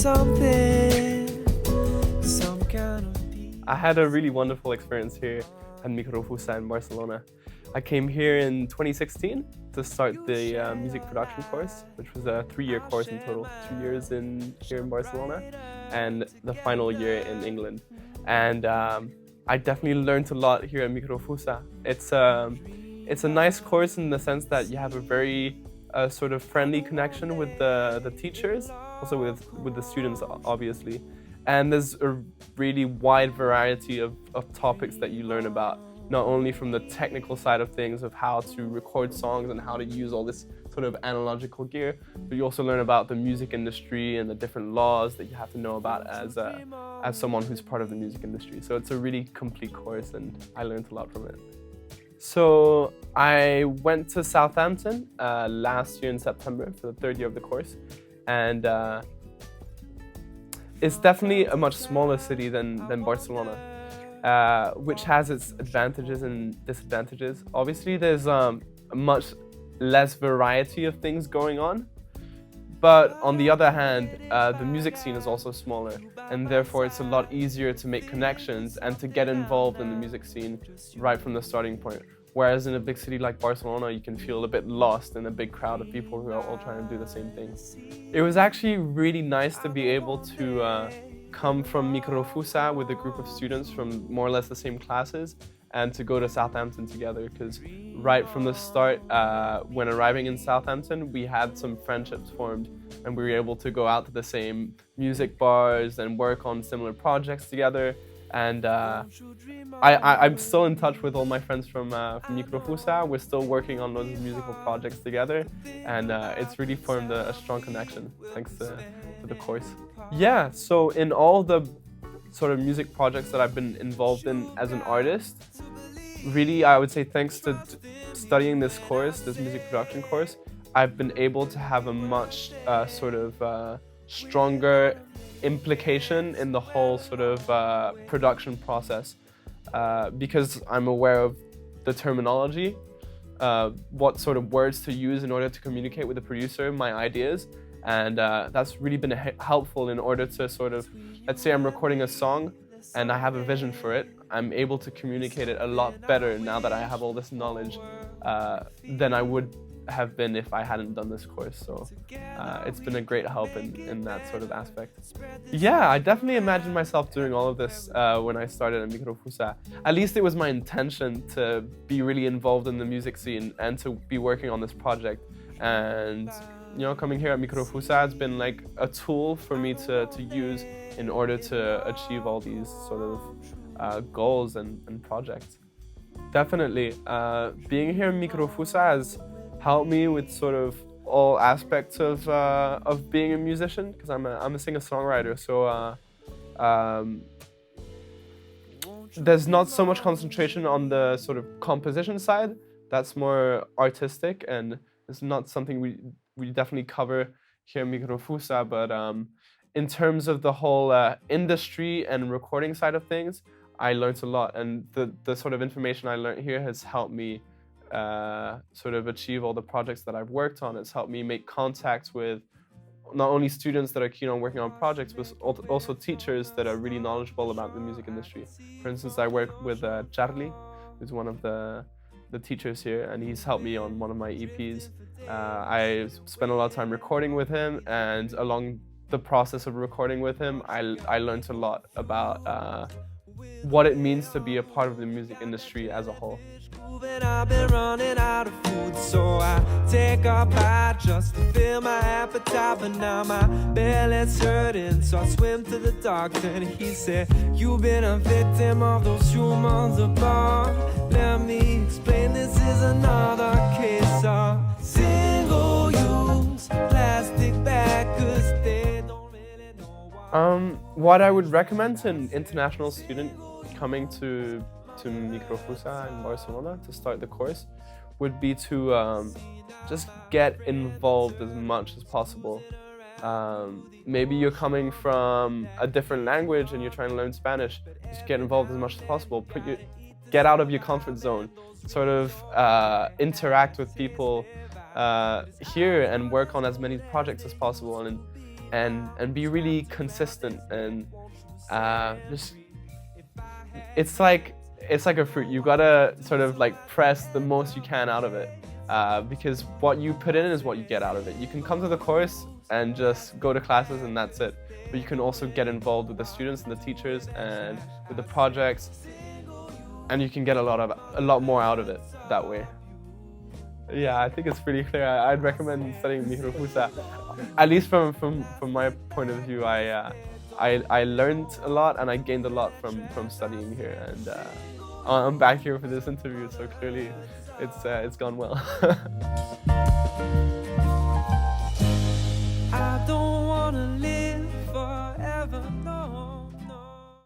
something, some kind of deep. I had a really wonderful experience here at Microfusa in Barcelona. I came here in 2016 to start the music production course, which was a 3-year course in total, 2 years here in Barcelona and the final year in England. And I definitely learned a lot here at Microfusa. It's a nice course in the sense that you have a very sort of friendly connection with the teachers, also with the students, obviously. And there's a really wide variety of topics that you learn about, not only from the technical side of things of how to record songs and how to use all this sort of analogical gear, but you also learn about the music industry and the different laws that you have to know about as someone who's part of the music industry. So it's a really complete course and I learned a lot from it. So I went to Southampton last year in September for the 3rd year of the course, and it's definitely a much smaller city than Barcelona. Which has its advantages and disadvantages. Obviously, there's a much less variety of things going on, but on the other hand, the music scene is also smaller, and therefore it's a lot easier to make connections and to get involved in the music scene right from the starting point. Whereas in a big city like Barcelona, you can feel a bit lost in a big crowd of people who are all trying to do the same thing. It was actually really nice to be able to come from Microfusa with a group of students from more or less the same classes and to go to Southampton together, because right from the start, when arriving in Southampton, we had some friendships formed and we were able to go out to the same music bars and work on similar projects together. And I'm still in touch with all my friends from Microfusa. We're still working on those musical projects together, and it's really formed a strong connection thanks to the course. Yeah, so in all the sort of music projects that I've been involved in as an artist, really I would say thanks to studying this course, this music production course, I've been able to have a much sort of stronger implication in the whole sort of production process because I'm aware of the terminology, what sort of words to use in order to communicate with the producer my ideas. And that's really been helpful in order to sort of, let's say I'm recording a song and I have a vision for it, I'm able to communicate it a lot better now that I have all this knowledge than I would have been if I hadn't done this course. So it's been a great help in that sort of aspect. Yeah, I definitely imagined myself doing all of this when I started at Microfusa. At least it was my intention to be really involved in the music scene and to be working on this project. And you know, coming here at Microfusa has been like a tool for me to use in order to achieve all these sort of goals and projects. Definitely, being here in Microfusa has helped me with sort of all aspects of being a musician, because I'm a singer-songwriter. So there's not so much concentration on the sort of composition side. That's more artistic, and it's not something we definitely cover here in Microfusa, but in terms of the whole industry and recording side of things, I learned a lot, and the sort of information I learned here has helped me sort of achieve all the projects that I've worked on. It's helped me make contacts with not only students that are keen on working on projects, but also teachers that are really knowledgeable about the music industry. For instance, I work with Charlie, who's one of the teachers here, and he's helped me on one of my EPs. I spent a lot of time recording with him, and along the process of recording with him, I learned a lot about what it means to be a part of the music industry as a whole. I've been running out of food, so I take a bite just to fill my appetite. But now my belly's hurting, so I swim to the doctor, and he said, "You've been a victim of those humans above." Let me explain, this is another case of single-use plastic bag, 'cause they don't really know what I would recommend to an international student coming to Microfusa in Barcelona to start the course would be to just get involved as much as possible. Maybe you're coming from a different language and you're trying to learn Spanish. Just get involved as much as possible. Get out of your comfort zone. Sort of interact with people here and work on as many projects as possible. And and be really consistent, and just it's like a fruit. You gotta sort of like press the most you can out of it, because what you put in is what you get out of it. You can come to the course and just go to classes and that's it, but you can also get involved with the students and the teachers and with the projects, and you can get a lot more out of it that way. Yeah, I think it's pretty clear. I'd recommend studying Microfusa. At least from my point of view, I learned a lot and I gained a lot from studying here, and I'm back here for this interview, so clearly it's gone well.